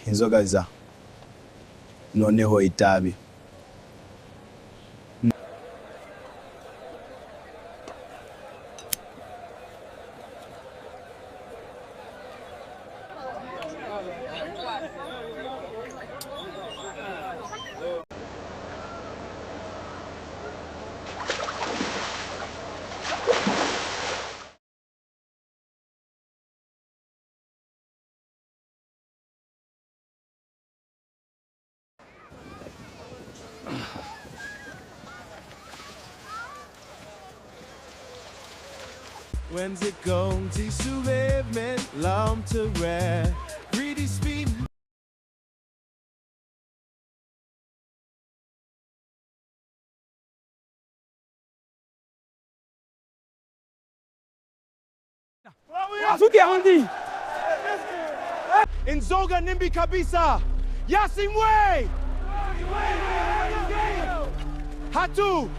Inzoga za noneho itabi. When's it going to soulèvement, l'homme te rêve, greedy speed. Inzoga nimbi kabisa, Yasimwe! Hatu!